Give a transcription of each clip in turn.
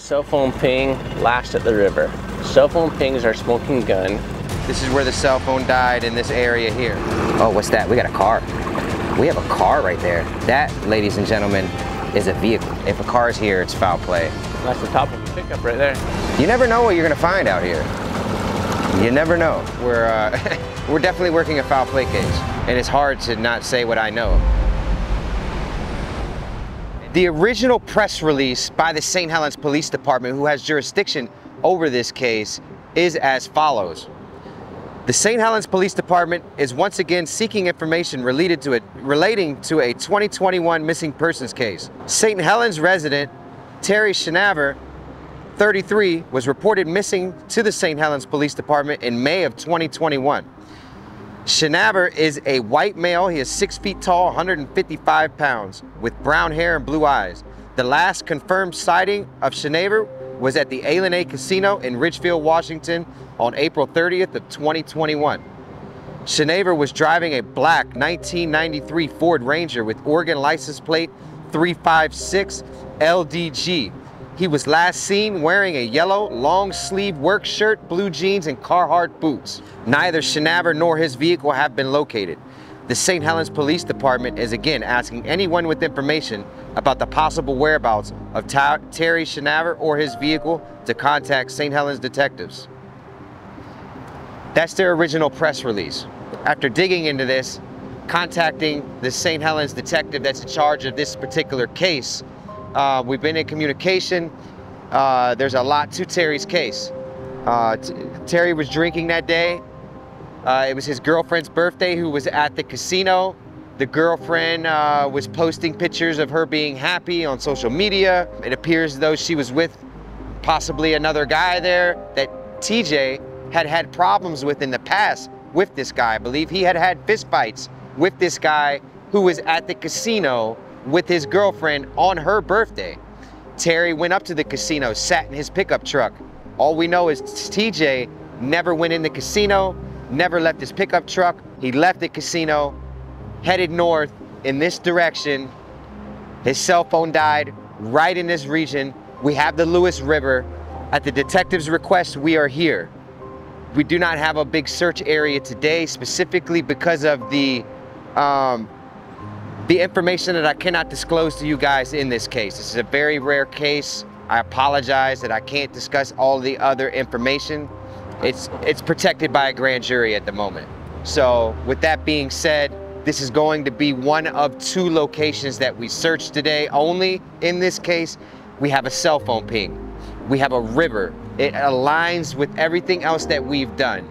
Cell phone ping, last at the river. Cell phone pings are smoking gun. This is where the cell phone died, in this area here. Oh, what's that? We got a car. We have a car right there. That, ladies and gentlemen, is a vehicle. If a car is here, it's foul play. That's the top of the pickup right there. You never know what you're gonna find out here. You never know. We're definitely working a foul play case, and it's hard to not say what I know. The original press release by the St. Helens Police Department, who has jurisdiction over this case, is as follows. The St. Helens Police Department is once again seeking information relating to a 2021 missing persons case. St. Helens resident Terry Shinaver, 33, was reported missing to the St. Helens Police Department in May of 2021. Shinaver is a white male. He is 6 feet tall, 155 pounds, with brown hair and blue eyes. The last confirmed sighting of Shinaver was at the Helens Casino in Ridgefield, Washington on April 30th of 2021. Shinaver was driving a black 1993 Ford Ranger with Oregon license plate 356 LDG. He was last seen wearing a yellow long-sleeve work shirt, blue jeans, and Carhartt boots. Neither Shinaver nor his vehicle have been located. The St. Helens Police Department is again asking anyone with information about the possible whereabouts of Terry Shinaver or his vehicle to contact St. Helens detectives. That's their original press release. After digging into this, contacting the St. Helens detective that's in charge of this particular case, we've been in communication. There's a lot to Terry's case. Terry was drinking that day. It was his girlfriend's birthday, who was at the casino. The girlfriend was posting pictures of her being happy on social media. It appears as though she was with possibly another guy there that TJ had had problems with in the past with this guy. I believe he had had fistfights with this guy who was at the casino with his girlfriend on her birthday. Terry went up to the casino, sat in his pickup truck. All we know is TJ never went in the casino, never left his pickup truck. He left the casino, headed north in this direction. His cell phone died right in this region. We have the Lewis River. At the detective's request, we are here. We do not have a big search area today, specifically because of the information that I cannot disclose to you guys in this case. This is a very rare case. I apologize that I can't discuss all the other information. It's protected by a grand jury at the moment. So with that being said, this is going to be one of two locations that we searched today. Only in this case, we have a cell phone ping. We have a river. It aligns with everything else that we've done.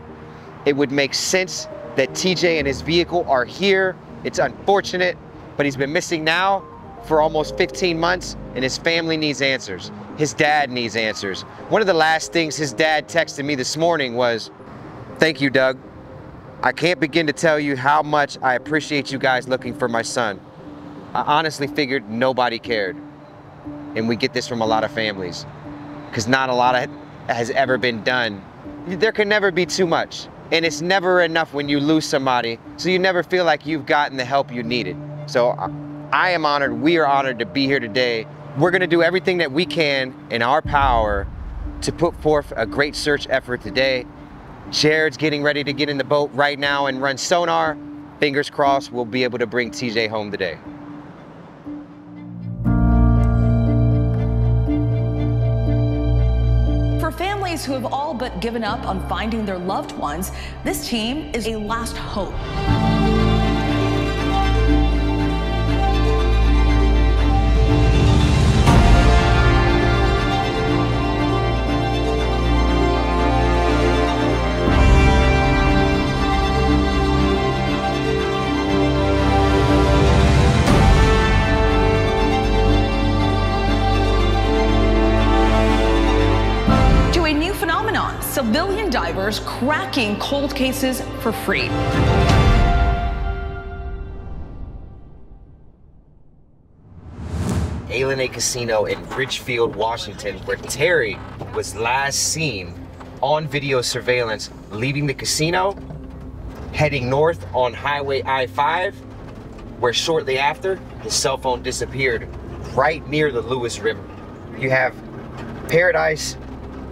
It would make sense that TJ and his vehicle are here. It's unfortunate, but he's been missing now for almost 15 months, and his family needs answers. His dad needs answers. One of the last things his dad texted me this morning was, "Thank you, Doug. I can't begin to tell you how much I appreciate you guys looking for my son. I honestly figured nobody cared." And we get this from a lot of families, because not a lot has ever been done. There can never be too much, and it's never enough when you lose somebody, so you never feel like you've gotten the help you needed. So I am honored, we are honored to be here today. We're gonna do everything that we can in our power to put forth a great search effort today. Jared's getting ready to get in the boat right now and run sonar. Fingers crossed we'll be able to bring TJ home today. For families who have all but given up on finding their loved ones, this team is a last hope. Civilian divers cracking cold cases for free. Helens Casino in Ridgefield, Washington, where Terry was last seen on video surveillance leaving the casino, heading north on Highway I-5, where shortly after, his cell phone disappeared right near the Lewis River. You have Paradise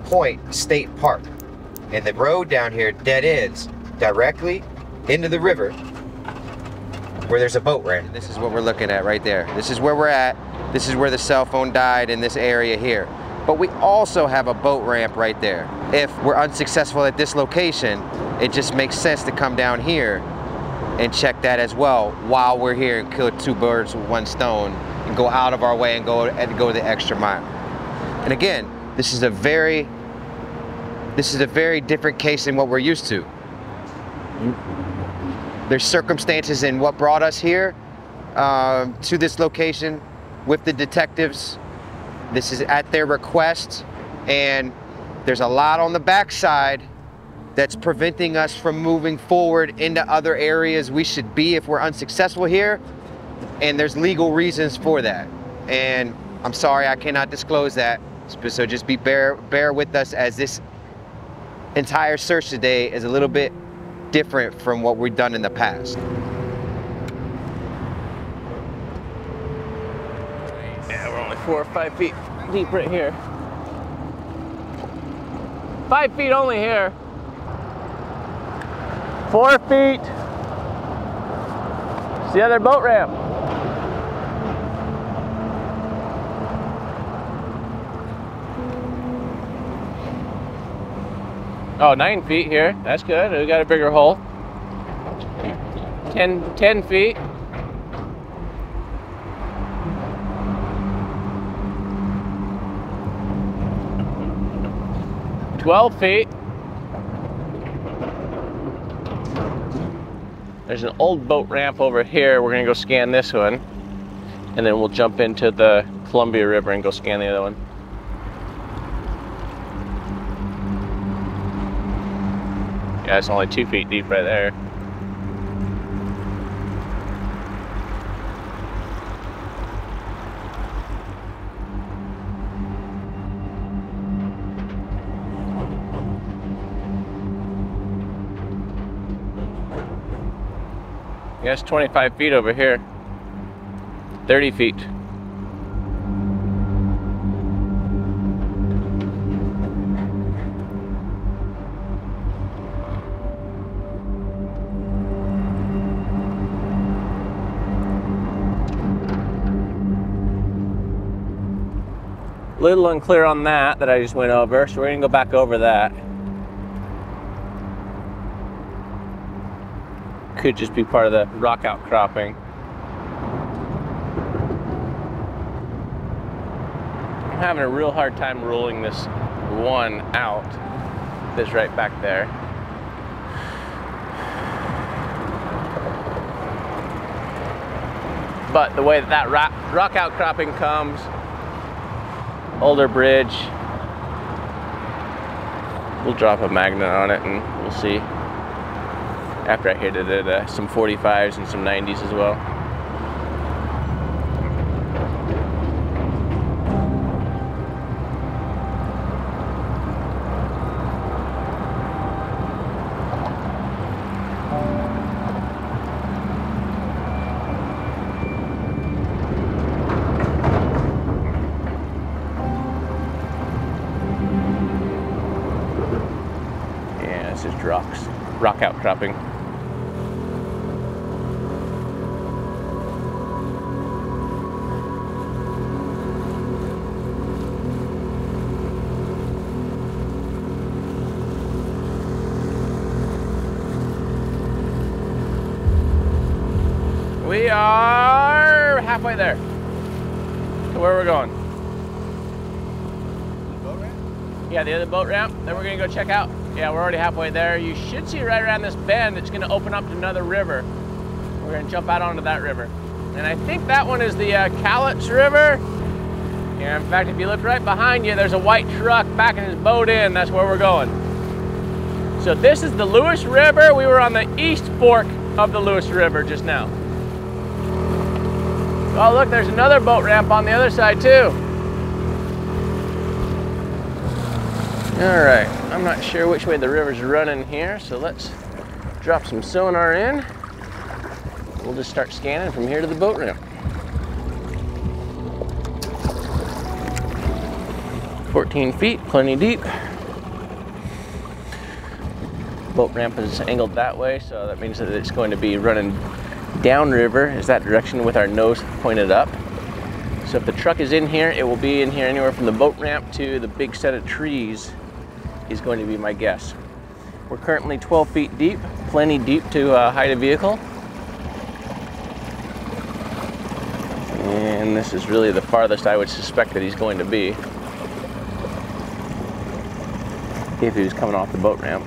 Point State Park. And the road down here dead ends directly into the river where there's a boat ramp. This is what we're looking at right there. This is where we're at. This is where the cell phone died, in this area here. But we also have a boat ramp right there. If we're unsuccessful at this location, it just makes sense to come down here and check that as well while we're here and kill two birds with one stone and go out of our way and go the extra mile. And again, this is a very different case than what we're used to. There's circumstances in what brought us here to this location with the detectives. This is at their request, and there's a lot on the backside that's preventing us from moving forward into other areas we should be if we're unsuccessful here, and there's legal reasons for that. And I'm sorry I cannot disclose that, so just bear with us, as this entire search today is a little bit different from what we've done in the past. Yeah, we're only 4 or 5 feet deep right here. 5 feet only here. 4 feet. It's the other boat ramp. Oh, 9 feet here. That's good. We got a bigger hole. 10 feet. $12 feet. There's an old boat ramp over here. We're gonna go scan this one, and then we'll jump into the Columbia River and go scan the other one. Yeah, it's only 2 feet deep right there. Yeah, it's 25 feet over here. 30 feet. Little unclear on that I just went over, so we're gonna go back over that. Could just be part of the rock outcropping. I'm having a real hard time ruling this one out. This right back there. But the way that rock outcropping comes, older bridge, we'll drop a magnet on it and we'll see. After I hit it at some 45s and some 90s as well. Yeah, it's just rock outcropping. We are halfway there to where we're going. The boat ramp? Yeah, the other boat ramp that we're gonna go check out. Yeah, we're already halfway there. You should see right around this bend, it's gonna open up to another river. We're gonna jump out onto that river. And I think that one is the Cowlitz River. Yeah, in fact, if you look right behind you, there's a white truck backing his boat in. That's where we're going. So this is the Lewis River. We were on the east fork of the Lewis River just now. Oh, look, there's another boat ramp on the other side too. All right, I'm not sure which way the river's running here, so let's drop some sonar in. We'll just start scanning from here to the boat ramp. 14 feet, plenty deep. Boat ramp is angled that way, so that means that it's going to be running downriver, is that direction with our nose pointed up. So if the truck is in here, it will be in here anywhere from the boat ramp to the big set of trees is going to be my guess. We're currently 12 feet deep, plenty deep to hide a vehicle. And this is really the farthest I would suspect that he's going to be if he was coming off the boat ramp.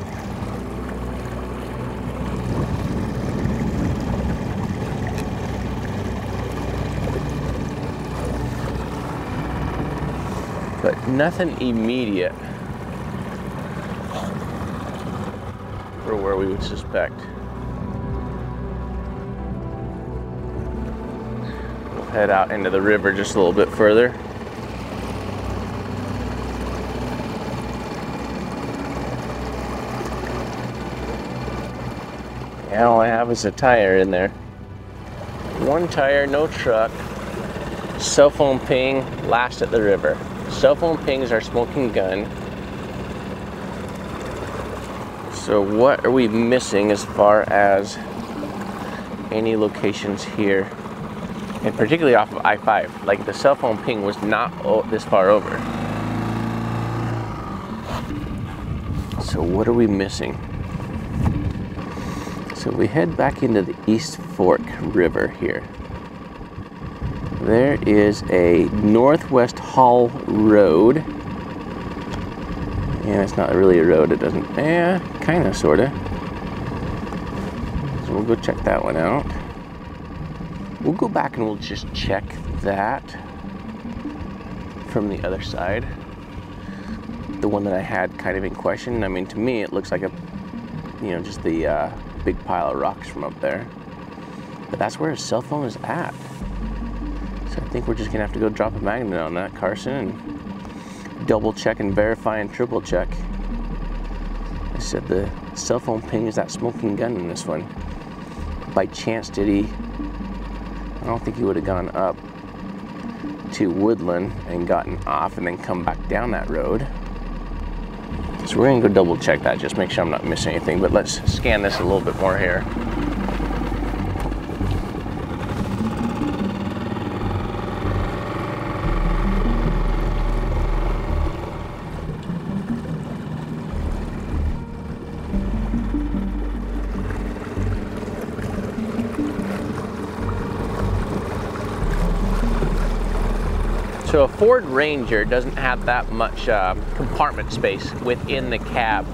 But nothing immediate for where we would suspect. We'll head out into the river just a little bit further. Yeah, all I have is a tire in there. One tire, no truck. Cell phone ping, last at the river. Cell phone ping is our smoking gun. So what are we missing as far as any locations here? And particularly off of I-5. Like the cell phone ping was not this far over. So what are we missing? So we head back into the East Fork River here. There is a Northwest Hall Road. Yeah, it's not really a road, it doesn't, kind of, sort of. So we'll go check that one out. We'll go back and we'll just check that from the other side. The one that I had kind of in question. I mean, to me, it looks like just the big pile of rocks from up there. But that's where his cell phone is at. So I think we're just gonna have to go drop a magnet on that, Carson, and double check and verify and triple check. I said the cell phone ping is that smoking gun in this one. By chance did he, I don't think he would have gone up to Woodland and gotten off and then come back down that road. So we're gonna go double check that, just make sure I'm not missing anything, but let's scan this a little bit more here. So a Ford Ranger doesn't have that much compartment space within the cab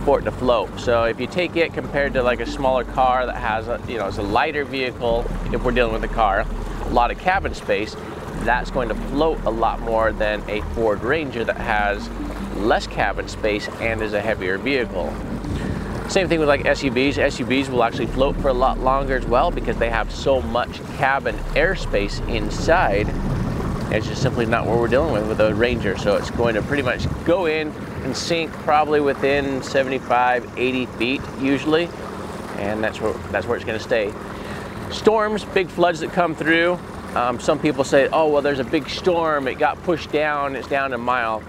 for it to float. So if you take it compared to like a smaller car that has it's a lighter vehicle, if we're dealing with a car, a lot of cabin space, that's going to float a lot more than a Ford Ranger that has less cabin space and is a heavier vehicle. Same thing with like SUVs. SUVs will actually float for a lot longer as well because they have so much cabin airspace inside. It's just simply not what we're dealing with a Ranger. So it's going to pretty much go in and sink probably within 75, 80 feet usually. And that's where it's going to stay. Storms, big floods that come through. Some people say, oh, well, there's a big storm. It got pushed down. It's down a mile.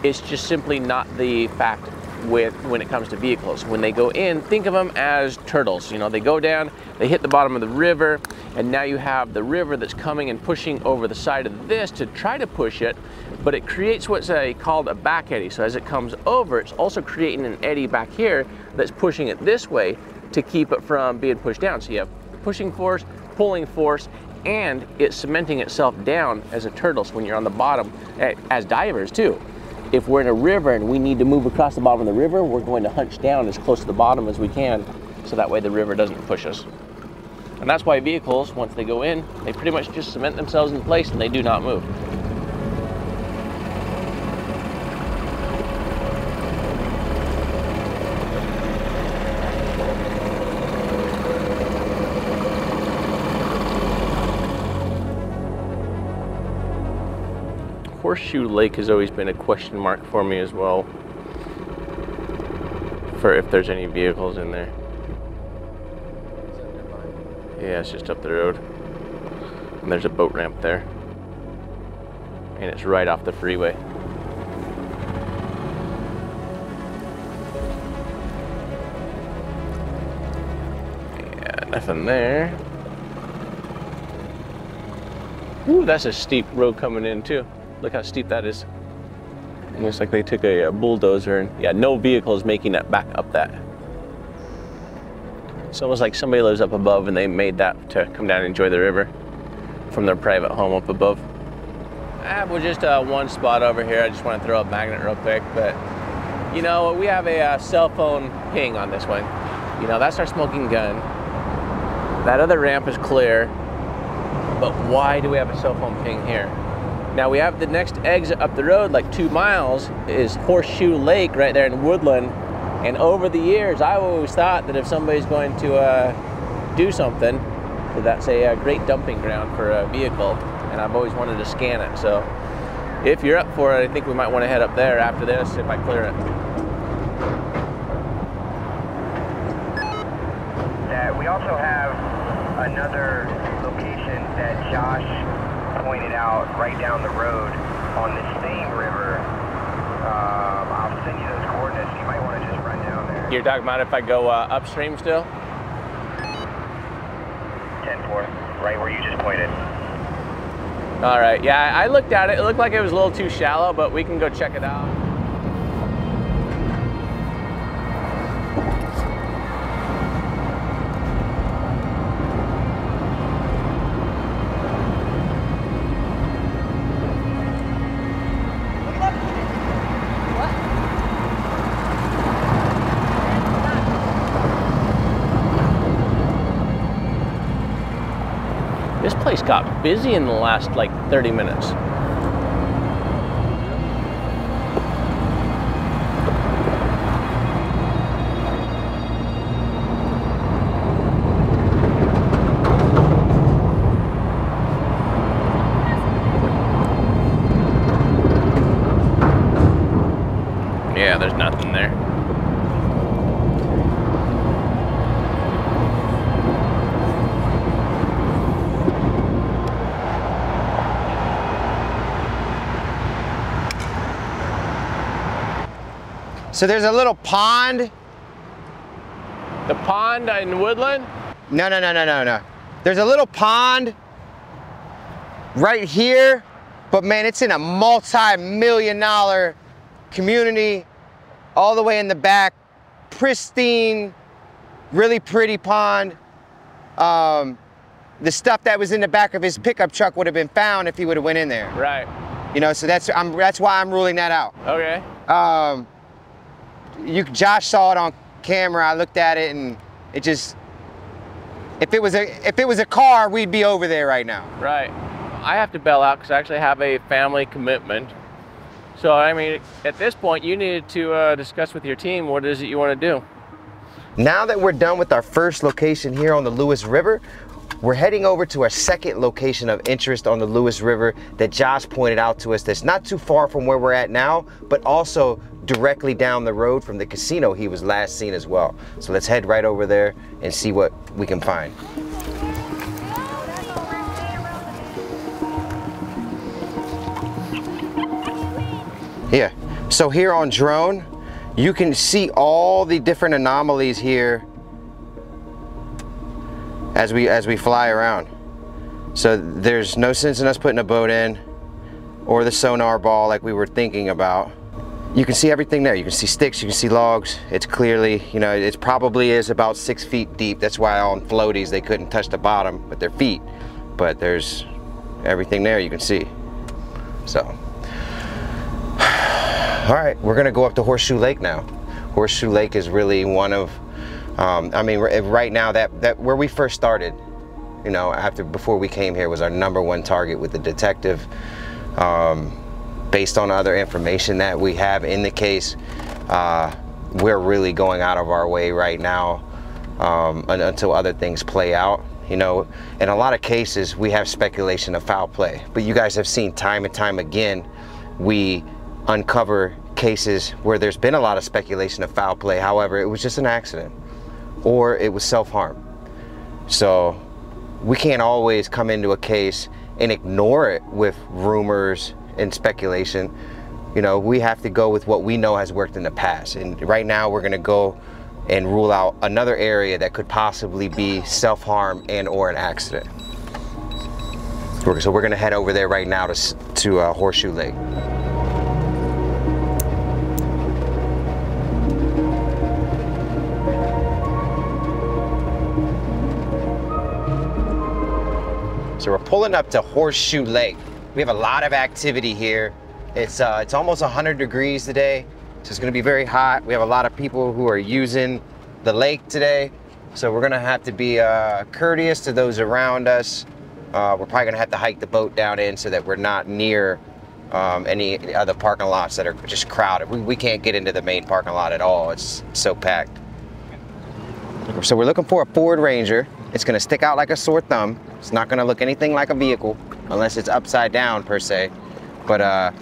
It's just simply not the fact when it comes to vehicles. When they go in, think of them as turtles. They go down, they hit the bottom of the river, and now you have the river that's coming and pushing over the side of this to try to push it, but it creates what's called a back eddy. So as it comes over, it's also creating an eddy back here that's pushing it this way to keep it from being pushed down. So you have pushing force, pulling force, and it's cementing itself down as a turtle. So when you're on the bottom, as divers too, if we're in a river and we need to move across the bottom of the river, we're going to hunch down as close to the bottom as we can, so that way the river doesn't push us. And that's why vehicles, once they go in, they pretty much just cement themselves in place and they do not move. Horseshoe Lake has always been a question mark for me as well, for if there's any vehicles in there. Yeah, it's just up the road. And there's a boat ramp there. And it's right off the freeway. Nothing there. Ooh, that's a steep road coming in too. Look how steep that is. It looks like they took a bulldozer and yeah, no vehicle is making that back up that. It's almost like somebody lives up above and they made that to come down and enjoy the river from their private home up above. We're just one spot over here. I just want to throw a magnet real quick, but you know, we have a cell phone ping on this one. You know, that's our smoking gun. That other ramp is clear, but why do we have a cell phone ping here? Now we have the next exit up the road, like 2 miles, is Horseshoe Lake right there in Woodland. And over the years, I've always thought that if somebody's going to do something, that that's a great dumping ground for a vehicle. And I've always wanted to scan it. So if you're up for it, I think we might want to head up there after this if I clear it. We also have another location that Josh pointed out right down the road on this same river. I'll send you those coordinates. You might want to just run down there. You're talking about if I go upstream still? 10-4, right where you just pointed. All right, yeah, I looked at it. It looked like it was a little too shallow, but we can go check it out. This place got busy in the last like 30 minutes. Yeah, there's nothing there. So there's a little pond. The pond in Woodland? No. There's a little pond right here, but man, it's in a multi-million-dollar community all the way in the back. Pristine, really pretty pond. The stuff that was in the back of his pickup truck would have been found if he would have went in there. Right. You know, so that's why I'm ruling that out. Okay. Josh saw it on camera. I looked at it, and it just, if it was a car, we'd be over there right now. Right. I have to bail out because I actually have a family commitment. So I mean, at this point, you needed to discuss with your team what it is that you want to do. Now that we're done with our first location here on the Lewis River, we're heading over to our second location of interest on the Lewis River that Josh pointed out to us that's not too far from where we're at now, but also directly down the road from the casino he was last seen as well. So let's head right over there and see what we can find. Yeah, so here on drone, you can see all the different anomalies here as we fly around. So there's no sense in us putting a boat in or the sonar ball like we were thinking about. You can see everything there. You can see sticks, you can see logs. It's clearly, you know, it probably is about 6 feet deep. That's why on floaties they couldn't touch the bottom with their feet. But there's everything there you can see. So, all right, we're gonna go up to Horseshoe Lake now. Horseshoe Lake is really one of, I mean, right now that where we first started, you know, before we came here was our #1 target with the detective. Based on other information that we have in the case, we're really going out of our way right now until other things play out. You know, in a lot of cases, we have speculation of foul play, but you guys have seen time and time again, we uncover cases where there's been a lot of speculation of foul play. However, it was just an accident or it was self-harm. So we can't always come into a case and ignore it with rumors and speculation. You know, we have to go with what we know has worked in the past. And right now we're gonna go and rule out another area that could possibly be self-harm and or an accident. So we're gonna head over there right now to Horseshoe Lake. So we're pulling up to Horseshoe Lake. We have a lot of activity here. It's almost 100 degrees today, so it's gonna be very hot. We have a lot of people who are using the lake today, so we're gonna have to be courteous to those around us. We're probably gonna have to hike the boat down in so that we're not near any other parking lots that are just crowded. We can't get into the main parking lot at all. It's so packed. So we're looking for a Ford Ranger. It's gonna stick out like a sore thumb. It's not gonna look anything like a vehicle unless it's upside down per se. But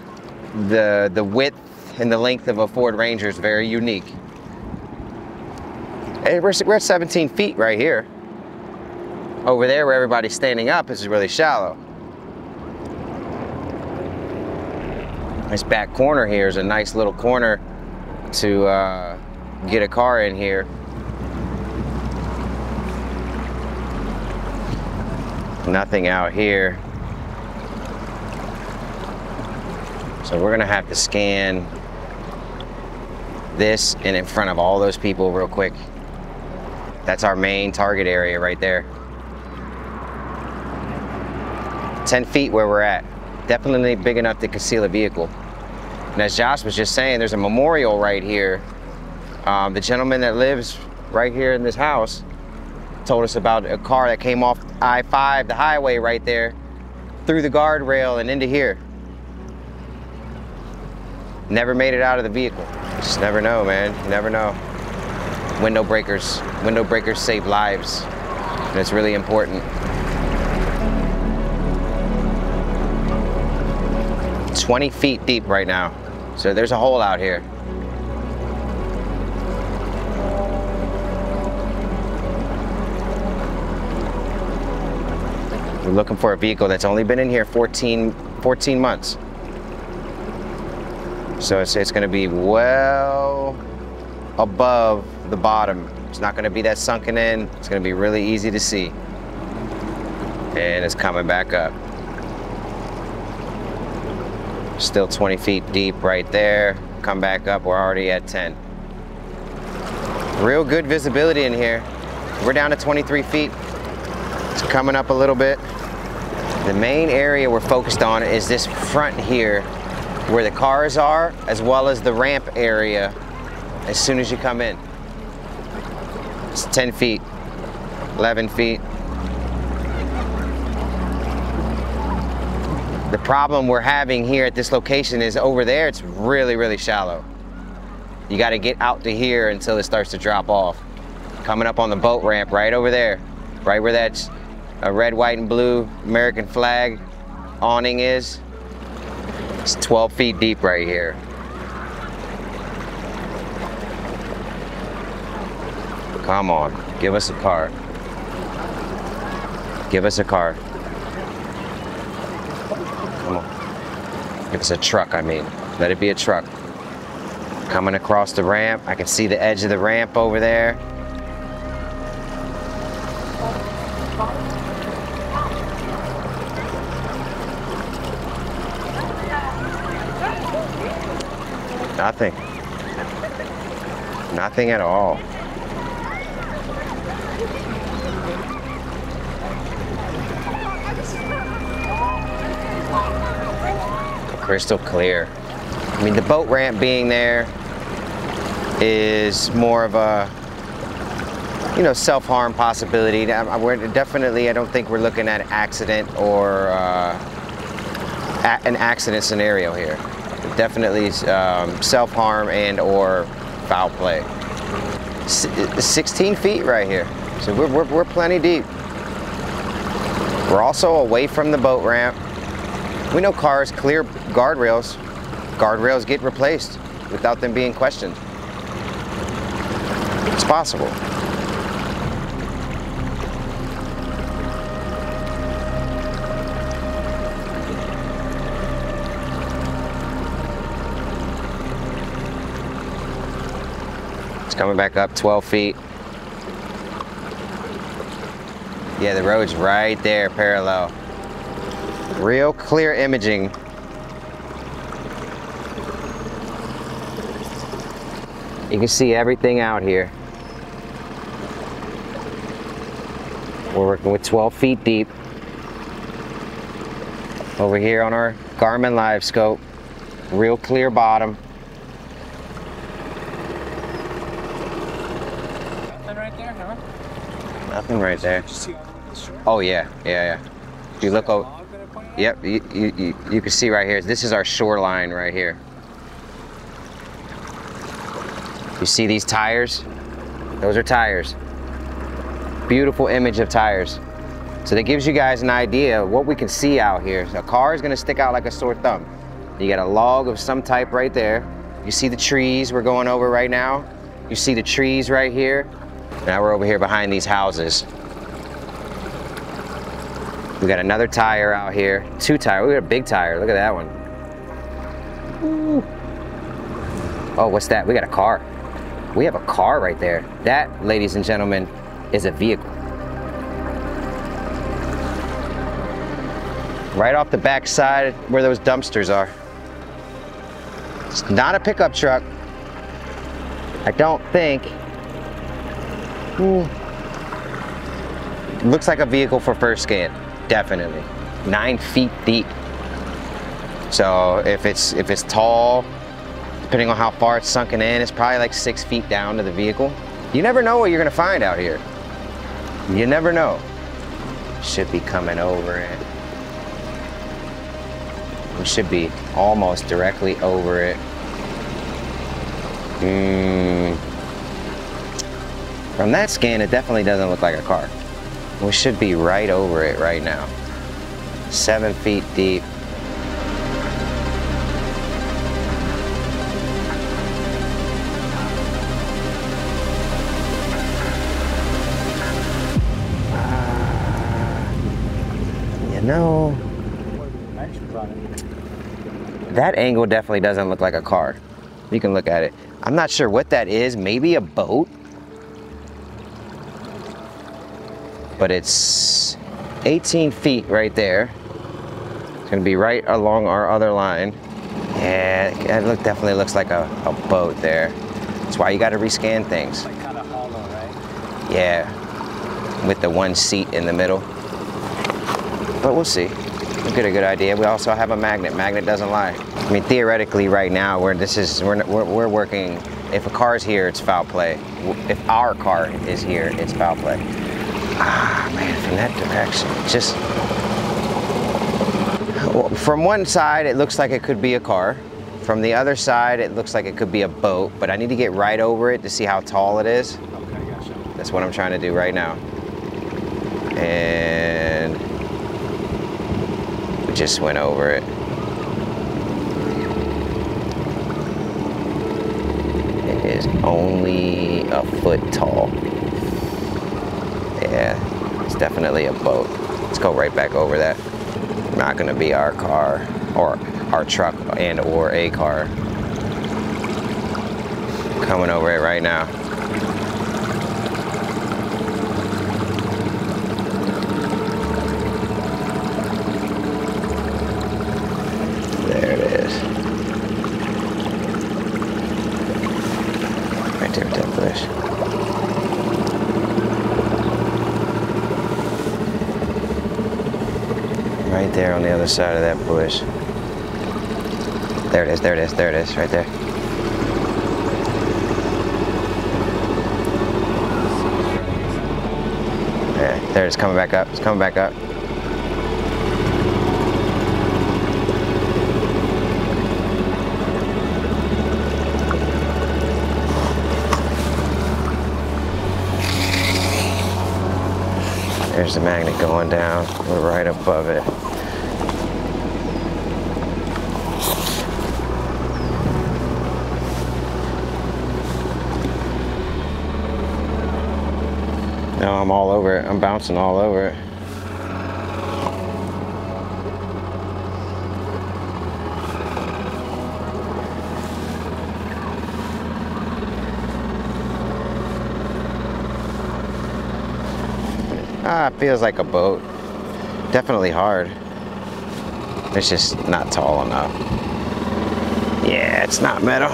the width and the length of a Ford Ranger is very unique. Hey, we're at 17 feet right here. Over there where everybody's standing up is really shallow. This back corner here is a nice little corner to get a car in here. Nothing out here. So we're gonna have to scan this and in front of all those people real quick. That's our main target area right there. 10 feet where we're at. Definitely big enough to conceal a vehicle. And as Josh was just saying, there's a memorial right here. The gentleman that lives right here in this house told us about a car that came off I-5, the highway right there, through the guardrail and into here. Never made it out of the vehicle. Just never know, man. You never know. Window breakers save lives, and it's really important. 20 feet deep right now, so there's a hole out here. We're looking for a vehicle that's only been in here 14 months. So it's gonna be well above the bottom. It's not gonna be that sunken in. It's gonna be really easy to see. And it's coming back up. Still 20 feet deep right there. Come back up, we're already at 10. Real good visibility in here. We're down to 23 feet. It's coming up a little bit. The main area we're focused on is this front here, where the cars are, as well as the ramp area as soon as you come in. It's 10 feet, 11 feet. The problem we're having here at this location is over there, it's really, really shallow. You gotta get out to here until it starts to drop off. Coming up on the boat ramp right over there, right where that's a red, white, and blue American flag awning is. It's 12 feet deep right here. Come on, give us a car. Give us a car. Come on. Give us a truck, I mean. Let it be a truck. Coming across the ramp. I can see the edge of the ramp over there. Nothing. Nothing at all. Crystal clear. I mean, the boat ramp being there is more of a, you know, self-harm possibility. We're definitely, I don't think we're looking at accident or an accident scenario here. Definitely self-harm and or foul play. 16 feet right here, so we're plenty deep. We're also away from the boat ramp. We know cars clear guardrails. Guardrails get replaced without them being questioned. It's possible. It's coming back up 12 feet. Yeah, the road's right there, parallel. Real clear imaging. You can see everything out here. We're working with 12 feet deep. Over here on our Garmin Live Scope. Real clear bottom. Nothing right there, huh? Nothing right there. Oh yeah, yeah, yeah. If you look over, yep, you can see right here. This is our shoreline right here. You see these tires? Those are tires. Beautiful image of tires. So that gives you guys an idea of what we can see out here. So a car is gonna stick out like a sore thumb. You got a log of some type right there. You see the trees we're going over right now. You see the trees right here. Now we're over here behind these houses. We got another tire out here. 2 tires, we got a big tire, look at that one. Ooh. Oh, what's that? We got a car. We have a car right there. That, ladies and gentlemen, is a vehicle. Right off the back side where those dumpsters are. It's not a pickup truck. I don't think. Ooh. Looks like a vehicle for first scan, definitely. 9 feet deep. So if it's tall, depending on how far it's sunken in, it's probably like 6 feet down to the vehicle. You never know what you're gonna find out here. You never know. Should be coming over it. We should be almost directly over it. From that scan, it definitely doesn't look like a car. We should be right over it right now. 7 feet deep. You know, that angle definitely doesn't look like a car. You can look at it. I'm not sure what that is. Maybe a boat. But it's 18 feet right there. It's gonna be right along our other line. Yeah, it definitely looks like a boat there. That's why you gotta rescan things. Like kind of hollow, right? Yeah, with the one seat in the middle. But we'll see. We'll get a good idea. We also have a magnet. Magnet doesn't lie. I mean, theoretically, right now, we're working. If a car's here, it's foul play. If our car is here, it's foul play. Ah, man, from that direction, just from one side, it looks like it could be a car. From the other side, it looks like it could be a boat. But I need to get right over it to see how tall it is. Okay, gotcha. That's what I'm trying to do right now. And we just went over it. It is only a foot tall. Yeah, it's definitely a boat. Let's go right back over that. Not gonna be our car or our truck and or a car. Coming over it right now. There it is. Right there with that bush. Right there on the other side of that bush. There it is, there it is, there it is, right there. Yeah, there it is, coming back up, it's coming back up. There's the magnet going down. We're right above it. Now I'm all over it. I'm bouncing all over it. It feels like a boat. Definitely hard. It's just not tall enough. Yeah, it's not metal.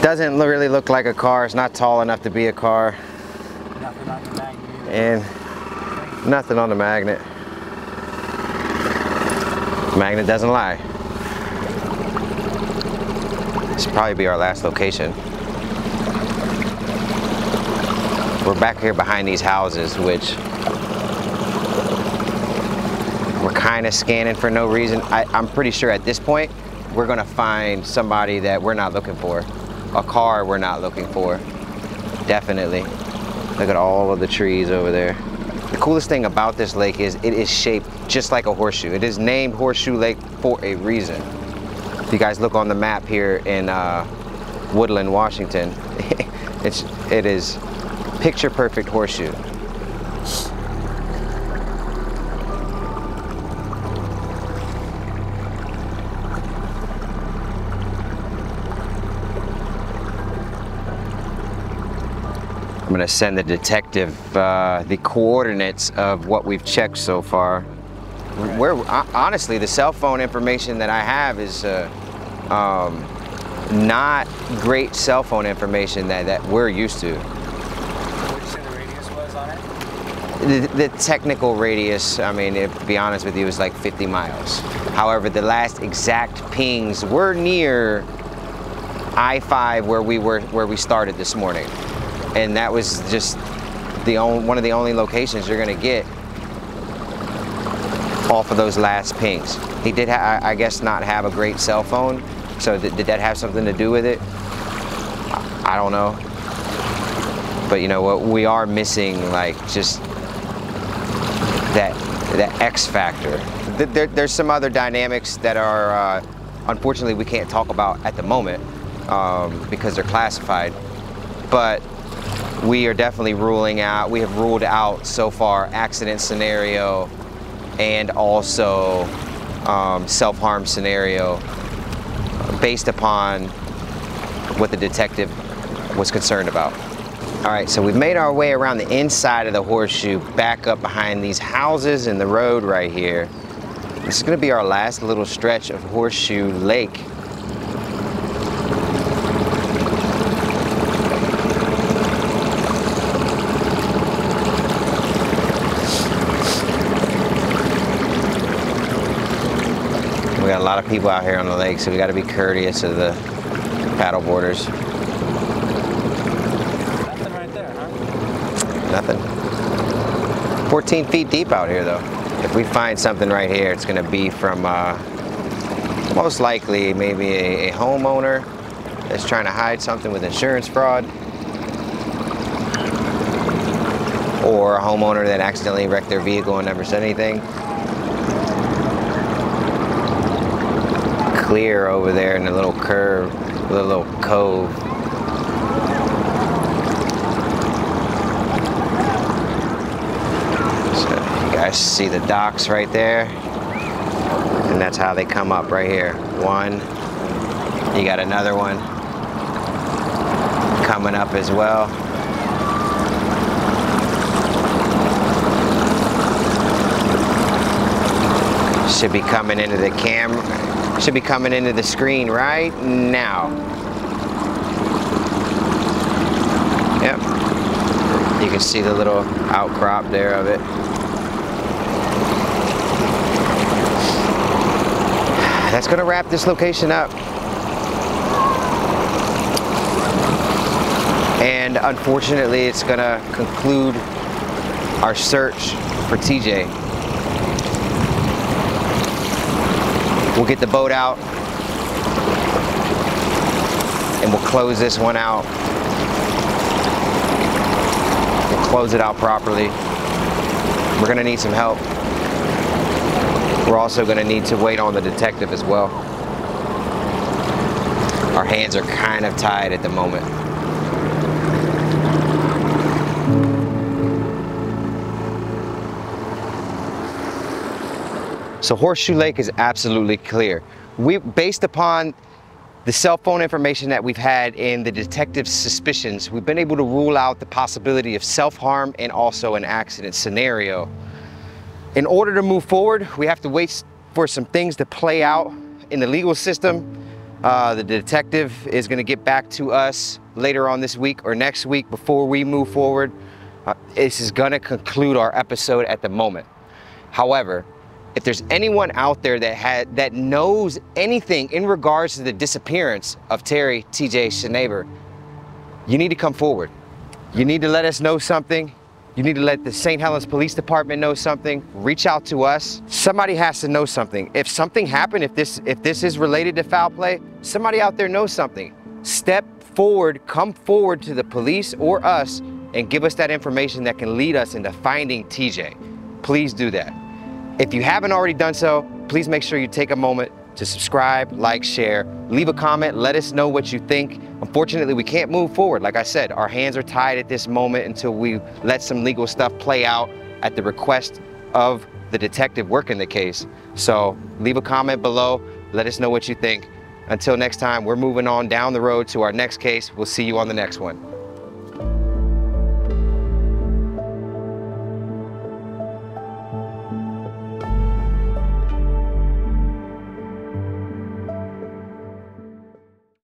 Doesn't really look like a car. It's not tall enough to be a car. Nothing on the magnet. And nothing on the magnet. The magnet doesn't lie. This should probably be our last location. We're back here behind these houses, which we're kind of scanning for no reason. I'm pretty sure at this point, we're gonna find somebody that we're not looking for. A car we're not looking for. Definitely. Look at all of the trees over there. The coolest thing about this lake is it is shaped just like a horseshoe. It is named Horseshoe Lake for a reason. If you guys look on the map here in Woodland, Washington, it is picture perfect horseshoe. I'm gonna send the detective the coordinates of what we've checked so far. Where honestly, the cell phone information that I have is not great cell phone information that we're used to. What did you say the radius was on it? The technical radius, I mean, to be honest with you, is like 50 miles. However, the last exact pings were near I-5 where we started this morning. And that was just one of the only locations you're gonna get off of those last pings. He did, I guess, not have a great cell phone. So did that have something to do with it? I don't know. But you know what? We are missing like just that X factor. There's some other dynamics that are unfortunately we can't talk about at the moment because they're classified. But we are definitely we have ruled out so far accident scenario and also self-harm scenario based upon what the detective was concerned about. All right, so we've made our way around the inside of the horseshoe, back up behind these houses and the road right here. This is gonna be our last little stretch of Horseshoe Lake. We got a lot of people out here on the lake, so we got to be courteous of the paddle boarders. Nothing right there, huh? Nothing. 14 feet deep out here, though. If we find something right here, it's going to be from most likely maybe a homeowner that's trying to hide something with insurance fraud, or a homeowner that accidentally wrecked their vehicle and never said anything. Clear over there in the little curve, the little cove. So you guys see the docks right there, and that's how they come up right here. One, you got another one coming up as well. Should be coming into the camera. Should be coming into the screen right now. Yep. You can see the little outcrop there of it. That's gonna wrap this location up. And unfortunately, it's gonna conclude our search for TJ. We'll get the boat out and we'll close this one out. We'll close it out properly. We're gonna need some help. We're also gonna need to wait on the detective as well. Our hands are kind of tied at the moment. So Horseshoe Lake is absolutely clear. Based upon the cell phone information that we've had and the detective's suspicions, we've been able to rule out the possibility of self-harm and also an accident scenario. In order to move forward, we have to wait for some things to play out in the legal system. The detective is going to get back to us later on this week or next week before we move forward. This is going to conclude our episode at the moment. However, if there's anyone out there that knows anything in regards to the disappearance of Terry TJ Shinaver, you need to come forward. You need to let us know something. You need to let the St. Helens Police Department know something. Reach out to us. Somebody has to know something. If something happened, if this is related to foul play, somebody out there knows something. Step forward, come forward to the police or us and give us that information that can lead us into finding TJ. Please do that. If you haven't already done so, please make sure you take a moment to subscribe, like, share, leave a comment, let us know what you think. Unfortunately, we can't move forward. Like I said, our hands are tied at this moment until we let some legal stuff play out at the request of the detective working the case. So leave a comment below, let us know what you think. Until next time, we're moving on down the road to our next case. We'll see you on the next one.